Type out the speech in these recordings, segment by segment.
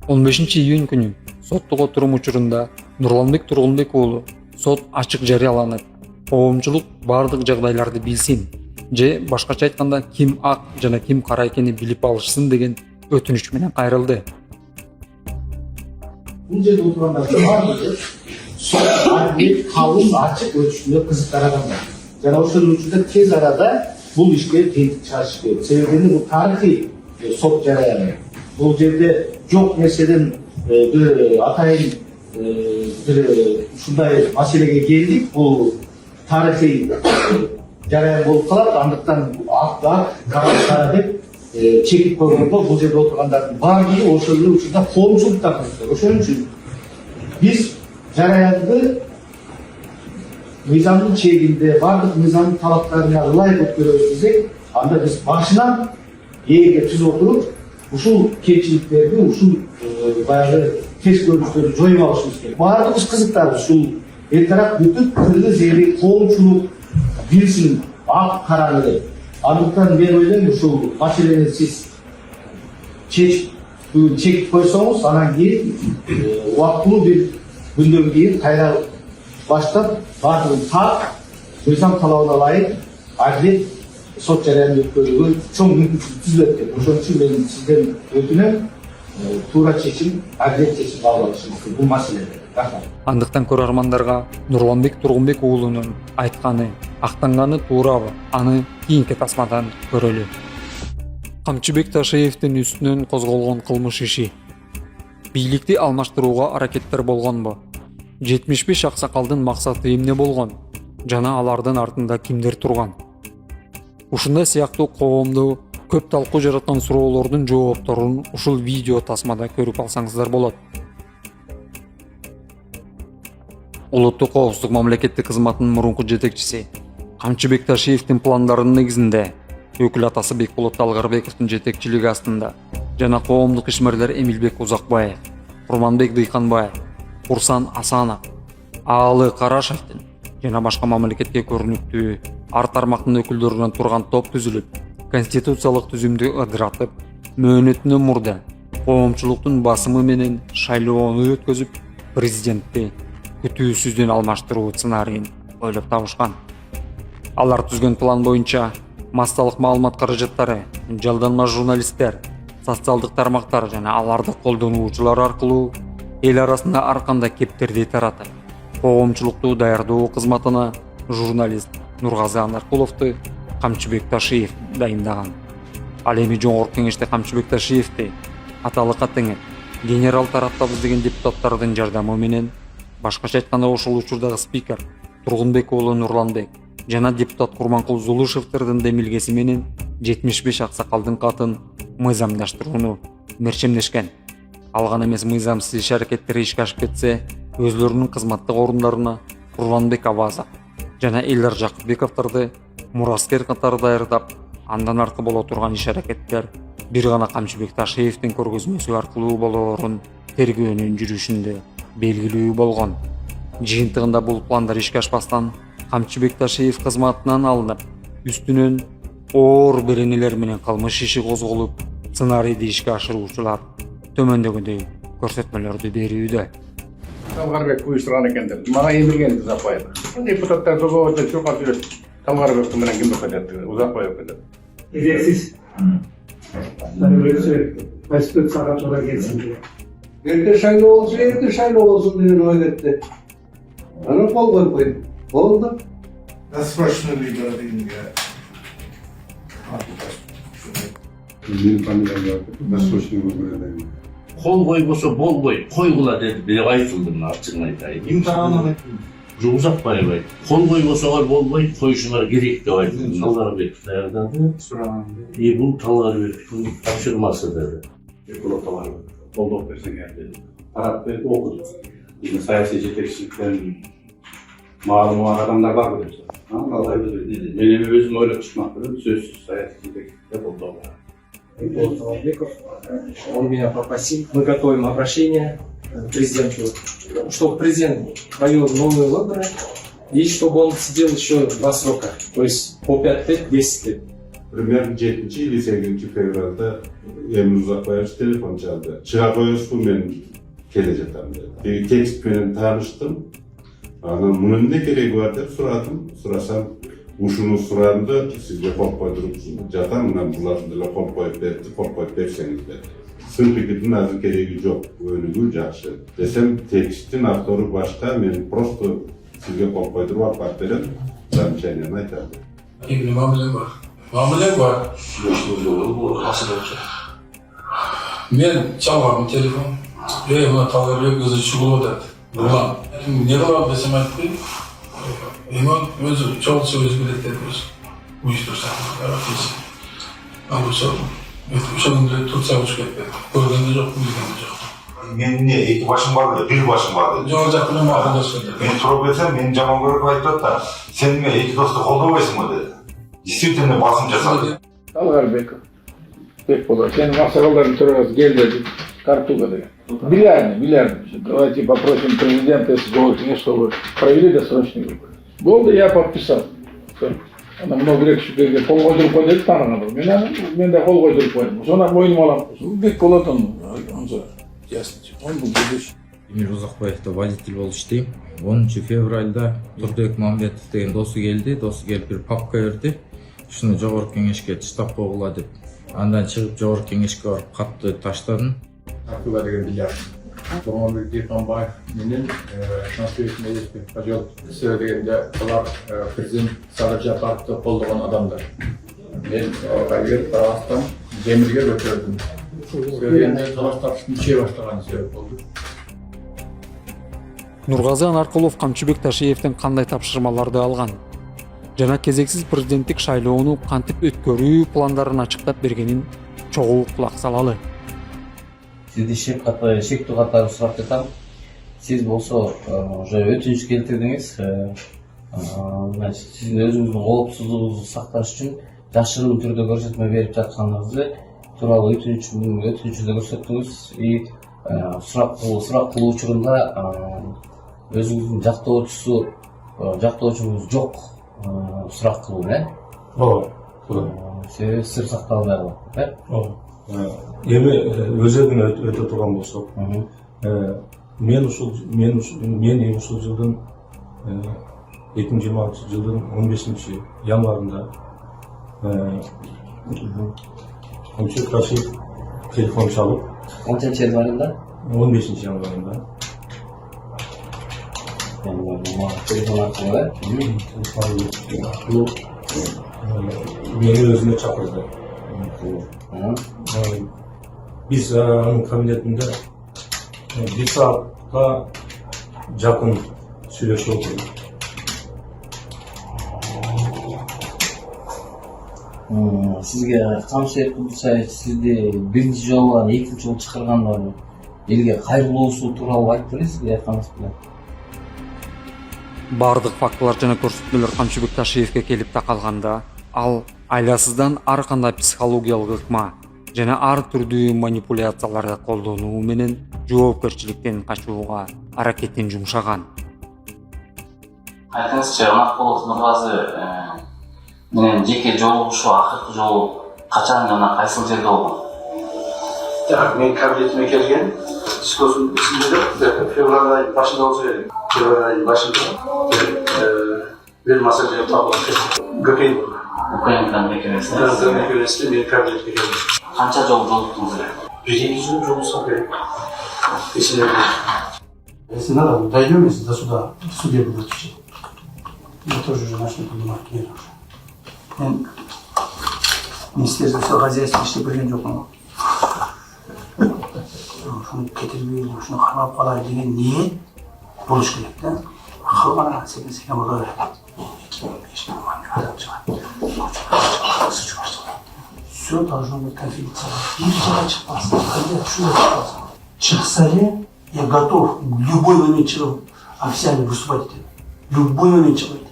15-июнь күнү соттук отурум учурунда Нурланбек Тургунбек уулу сот ачык жарыяланып, коомчулук бардык жагдайларды билсин же башкача айтканда ким ак жана ким кара экенин билип алышсын деген өтүнүч менен кайрылды. Бул жерде отургандардын баардыгы адилет калыс ачык өтүшүнө кызыктангандар. Жана ошол үчүн тез арада бул ишке тетик чыгыш керек. Себеби бул тарыхый сот жарыяны. Бул жерде жок нерседен бир атайын бир ушундай маселеге келдик. Бул тарыхый жарыян болуп калат. Андыктан ак кара деп чекип койгондо бул жерде отургандардын баардыгы ошол эле учурда коомчулукта кылышты. Ошон үчүн биз жарыянды мыйзамдын чегинде бардык мыйзамдын талаптарына ылайык өткөрөбүз десек, анда биз башынан ээге түзүп отуруп, ушул кемчиликтерди, ушул баягы тез көрүнүштөрдү жоюп алышыбыз керек. Бардыгыбыз кызыктарбыз ушул эртерээк бүтүп кыргыз эли коомчулук билсин ак караны деп. Андыктан мен ойлойм, ушул маселени сиз чекип койсоңуз, анан кийин убактылуу бир күндөн кийин кайра баштап бардыгын так мыйзам талабына ылайык адилет сот жарыянын өткөрүүгө чоң мүмкүнчүлүк түзүлөт деп. Ошон үчүн мен сизден өтүнөм, туура чечим, адилет чечим кабыл алышыңызды бул маселеде. Рахмат. Андыктан көрөрмандарга Нурланбек Тургунбек уулунун айтканы, актанганы туурабы? Аны кийинки тасмадан көрөлү. Камчыбек Ташиевдин үстүнөн козголгон кылмыш иши. Бийликти алмаштырууга аракеттер болгонбу? 75 аксакалдын максаты эмне болгон? Жана алардын артында кимдер турган? Ушундай сыяктуу коомду көп талкуу жараткан суроолордун жоопторун ушул видео тасмада көрүп алсаңыздар болот. Улуттук коопсуздук мамлекеттик кызматынын мурунку жетекчиси Камчыбек Ташиевдин пландарынын негизинде өкүл атасы Бекболот Талгарбековдун жетекчилиги астында жана коомдук ишмерлер Эмилбек Узакбаев, Курманбек Дыйканбаев, Курсан Асанов, Аалы Карашевдин жана башка мамлекетке көрүнүктүү ар тармактын өкүлдөрүнөн турган топ түзүлүп, конституциялык түзүмдү ыдыратып, мөөнөтүнөн мурда коомчулуктун басымы менен шайлоону өткөзүп, президентти күтүүсүздөн алмаштыруу сценарийин ойлоп табышкан. Алар түзгөн план боюнча массалык маалымат каражаттары, жалданма журналисттер, социалдык тармактар жана аларды колдонуучулар аркылуу эл арасында ар кандай кептерди таратып, коомчулукту даярдоо кызматына журналист Нургазы Анаркуловду Камчыбек Ташиев дайындаган. Ал эми Жогорку Кеңеште Камчыбек Ташиевди аталыкка теңеп, генерал тараптабыз деген депутаттардын жардамы менен, башкача айтканда ошол учурдагы спикер Тургунбек уулу Нурланбек жана депутат Курманкул Зулушевтердин демилгеси менен 75 аксакалдын катын мыйзамдаштырууну мерчемдешкен. Ал гана эмес, мыйзамсыз иш аракеттери ишке ашып кетсе, өзлөрүнүн кызматтык орундарына Курманбек Абазов жана Элдар Жакыпбековдорду мураскер катары даярдап, андан аркы боло турган иш аракеттер бир гана Камчыбек Ташиевдин көргөзмөсү аркылуу болоорун тергөөнүн жүрүшүндө белгилүү болгон. Жыйынтыгында бул пландар ишке ашпастан Камчыбек Ташиев кызматынан алынып, үстүнөн оор беренелер менен кылмыш иши козголуп, сценарийди ишке ашыруучулар төмөндөгүндөй көрсөтмөлөрдү берүүдө. Талгарбек уюштурган экендер. Мага эмилген Узакбаев. Депутаттар договорду чуркап жүрөт. Талгарбек менен ким кетет? Узакбаев кетет. Edepsiz. Öyle Konstitüsyona sonra gelsin. Erте şayloo olsun деген ой кетти. Аны кол коюп койдум. Болду. Досрочно выборы деньги. Менин фамилиям досрочный выборы. Кол койбосо болбой, койгула деп айтылды, мына ачыгын айтайын. Имтиханын Узакбаев айтты. Кол койбосолор болбой, коюшуңар керек деп айтылды. Талгарбеков даярдады. Бул Талгарбековдун тапшырмасы деди. Бекболот Талгарбеков колдоп берсеңер деди. Тарап берип окуду. Саясий жетекчиликтен маалымат адамдар бар деп. Мен эми өзүм ойлоп чыкмакчымын, сөзсүз саясий жетекчиликте колдоо бар. Талгарбеков, он меня попросил, мы готовим обращение к президенту, чтобы президент провел новые выборы и чтобы он сидел еще 2 срока, то есть по 5 лет, 10 лет. Примерно 7 или 8 fevralda Emre Uzakbayevich telefon çaldı. Çığa koyuyorsun ben kele jatam dedi. Tekst bilen tanıştım. Anam bunun ne gereği var dep suradım. Surasam uşunu surandı, sizge kol koydurup jatam, mına bularında kol koyup berdi, kol koyup berseniz dedi. Sınıf ekitin azı gereği yok, önügü jakşı. Desem tekstin aktoru başka, men prosto sizge kol koydurup apart berem, zamçaynen aytardı. İbni mamule var. Mamule var. Men çalardım telefon. Buna tavır kızı çıkıyor dedi. Ulan, ne var desem aytdı. Hemen özü, çok söz bilet ediyoruz. Uyuştursan, yaratıyorsun. Ama sordum. Uşağın bile tutsa uçuk etmedi. Görgende yok, bilgende yok. Men ne, iki başım vardı, bir başım vardı. Joğacak bilen arkadaş söyledi. Men sorup etsem, men jaman görüp aytып da, sen me iki dostu koldabaysın mı dedi. Действительно basım jasadı. Talgar Bekbola, senin masalların türevası gel dedi, Картуга dedi. Bilerdim. Давайте попросим президента СГО, чтобы провели досрочный выбор. Болды, я подписал. Ана много лет шүкерге қол қойдырып қой деді таныған бір. Мен де қол қойдырып қойдым. Соны мойныма аламын. Бекболат ясно. Он был будущий. Эмир Узакбаевда водитель болуп иштейм. 10 февралда Турдыбек Мамбетов деген досу келди. Досу келип бир папка берди. Ушуну жогорку кеңешке таштап койгула деп. Андан чыгып жогорку кеңешке барып катты таштадым. Картуга деген билер. Нурманбек Диханбаев менен Жансүрөт Медетбек Ажол кісі дегенде олар президент Садыр Жапаровты колдогон адамдар. Мен кайгер Кыргызстан Жемирге көтөрдүм. Сөйлегенде талаш тартыштын иче баштаганы себеп болду. Нургазы Анаркулов Камчыбек Ташиевден кандай тапшырмаларды алган жана кезексиз президенттик шайлоону кантип өткөрүү пландарын ачыктап бергенин чогуу кулак салалы. Сизди шектүү катары сурап жатам. Сиз болсо уже өтүнүч келтирдиңиз. Сиздин өзүңүздүн коопсуздугуңузду сакташ үчүн жашырын түрдө көрсөтмө берип жатканыңызды тууралуу өтүнүчүндө көрсөттүңүз. И сурак кылуу учурунда өзүңүздүн жактоочуңуз жок сурак кылуу, Ооба. Себеби сыр сакталбай калат, Ооба. Эми өзөгүнө өтө турган болсок, мен ушул жылдын 2026 жылдын 15 январында Камчыбек Ташиев телефон чалып, 10 январында 15 январында телефон аркылуу мени өзүнө чакырды. Биз анын кабинетинде 1 саатка жакын сүйлөшүп отурдук. Сизге Камчыбек Кудусаевич сизди биринчи жолу, экинчи жолу чакырганда элге кайрылуусу тууралуу айтып бересизби, айтканыңыз менен? Бардык фактылар жана көрсөтмөлөр Камчыбек Ташиевге келип такалганда, ал айласыздан ар кандай психологиялык ыкма жана ар түрдүү манипуляцияларды колдонуу менен жоопкерчиликтен качууга аракетин жумшаган. Айтыңызчы, Анаркулов Нургазы менен жеке жолугушуу акыркы жолу качан жана кайсыл жерде болгон? Так, мен кабинетиме келген, дискуссиянын ичинде февраль айынын башында болсо керек. Февраль айынын башында бир маселе Gökay'ın mekemesinde bir kabiliyet bekliyorum. Kança жол жолуктуңуз эле? Birinci yıl yolu sapıyor. Kesinlikle. Если надо, дойдем если до суда, в суде будет отвечать. Я тоже уже начну понимать, нет уже. Мен Министерство хозяйства иштеп берген жокмун. Ушуну кетирбей, ушуну кармап калайлы деген ниет болуш керек да. Халкына секен боло берет. Все должно быть конфиденциально. Нельзя чипаться. Чипса я готов в любой момент официально выступать. В любой момент человек.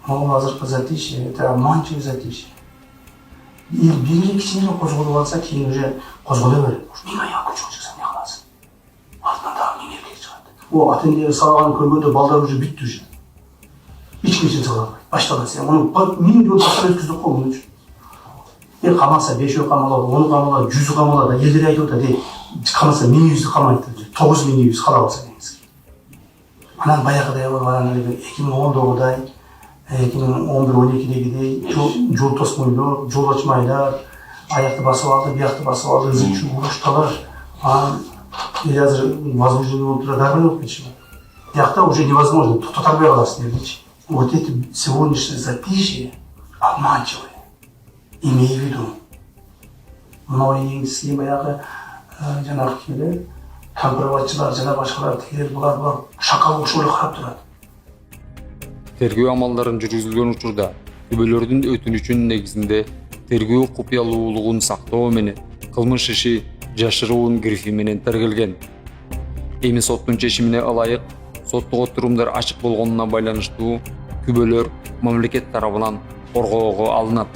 Но азыркы затишье, это обманчивое затишье. И бирге кичине козголуп алса, кийин уже козголо берет. Эмне аяк күчү чыкса эмне кыласың? Артынан дагы эмне эркек чыгат. Ата энелери салганын көргөндө балдар уже бүттү уже. Эч кимсе салбайт. Башталды сен. Муну минимум 1 саат өткөздүк го муну үчүн. Қамаса 5 үй қамалады, 10 қамалады, 100 қамалады, елдер айтып отыр, қамаса 1000 қамайды, 9000 қала алса дейміз. Анан баяғыдай анан 2019-дай, 2011-12-дегидей жол тосмойлор, жол ачмайлар, аяқты басып алды, бияқты басып алды, ызы урушталар. Или азыр возможно болуп тура дарбай болуп кетиши. Бияқта уже невозможно, тоқтата албай каласың дегенчи. Вот эти сегодняшние затишье обманчивые. Имей в виду. Мынау сізге баяғы жанағы келе компроватчылар жана башкалар тигер булар шакал ошол карап турат. Тергөө амалдарын жүргүзүлгөн учурда күбөлөрдүн өтүнүчүнүн негизинде тергөө купуялуулугун сактоо менен кылмыш иши жашыруун грифи менен тергелген. Эми соттун чечимине ылайык соттук отурумдар ачык болгонуна байланыштуу күбөлөр мамлекет тарабынан коргоого алынат.